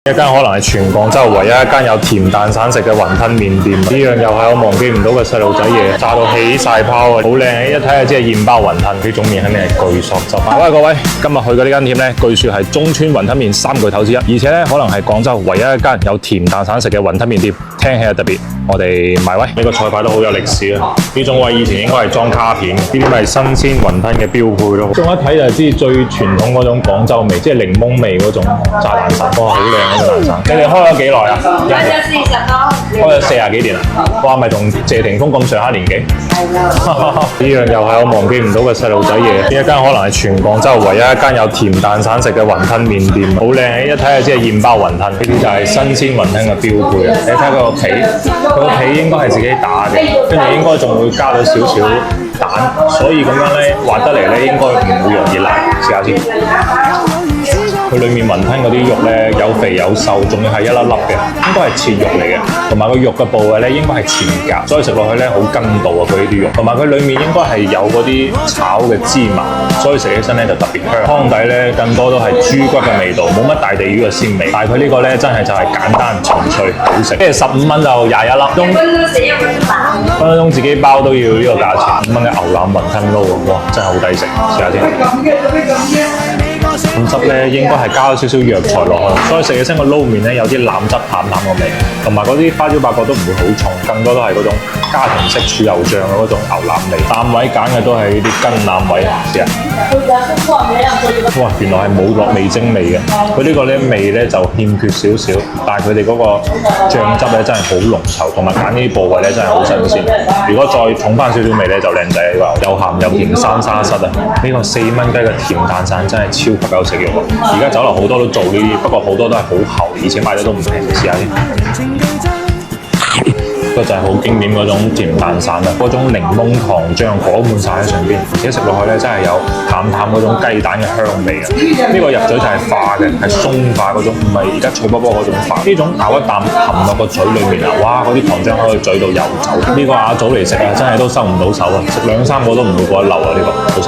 一間可能係全廣州唯一一間有甜蛋散食嘅雲吞麵店，呢樣又係我忘記唔到嘅細路仔嘢，炸到起晒泡啊，好靚！一睇就知係現包雲吞，呢種麵肯定係巨索汁。喂，各位，今日去嘅呢間店呢，據說係中村雲吞麵三巨頭之一，而且呢，可能係廣州唯一一間有甜蛋散食嘅雲吞麵店，聽起嚟特別。我哋埋位，呢個菜牌都好有歷史啊！呢種位以前應該係裝卡片，呢啲咪新鮮雲吞嘅標配咯。仲一睇就知最傳統嗰種廣州味，即係檸檬味嗰種炸蛋散，哇，好靚啊！蛋散，你哋開咗幾耐啊？開咗40幾年啦，哇，咪同謝霆鋒咁上下年紀。呢樣又係我忘記唔到嘅細路仔嘢。呢一間可能係全廣州唯一一間有甜蛋散食嘅雲吞麵店，好靚！一睇就知係現包雲吞，呢啲就係新鮮雲吞嘅標配啊！你睇佢個皮，佢個皮應該係自己打嘅，跟住應該仲會加咗少少蛋，所以咁樣咧滑得嚟咧應該唔會容易爛。試下先。佢裏面雲吞嗰啲肉咧有肥有瘦，仲要係一粒粒嘅，應該係切肉嚟嘅。同埋個肉嘅部位咧應該係前夾，所以食落去咧好筋道啊！佢呢啲肉，同埋佢裏面應該係有嗰啲炒嘅芝麻，所以食起身咧就特別香。湯底咧更多都係豬骨嘅味道，冇乜大地魚嘅鮮味。但係佢呢個咧真係就係簡單純粹好食。即係15蚊就21粒，分分鐘自己包都要呢個價錢。5蚊嘅牛腩雲吞撈，哇，真係好抵食！試下先。咁汁咧應該係加咗少少藥材落去，所以食起身個撈麵咧有啲腩汁淡淡個味，同埋嗰啲花椒八角都唔會好重，更多都係嗰種家庭式豬油醬嘅嗰種牛腩味。蛋位揀嘅都係呢啲筋腩位，試下。哇，原來係冇落味精味嘅，佢呢個咧味咧就欠缺少少，但係佢哋嗰個醬汁咧真係好濃稠，同埋揀呢啲部位咧真係好新鮮。如果再重翻少少味咧就靚仔啦，又鹹又甜生沙虱啊！呢個4蚊雞嘅甜蛋散真係超級夠食用。而家酒樓好多都做呢啲，不過好多都係好厚，而且賣得都唔平。試下先，呢個就係好經典嗰種甜蛋散啦，嗰種檸檬糖漿裹滿晒喺上邊，而且食落去咧真係有淡淡嗰種雞蛋嘅香味啊！呢個入嘴就係化嘅，係鬆化嗰種，唔係而家脆卜卜嗰種化。呢種咬一啖含落個嘴裏面啊，哇！嗰啲糖漿喺個嘴度游走。呢個阿祖嚟食啊，真係都收唔到手啊！食2、3個都唔會覺得流啊！呢個好食。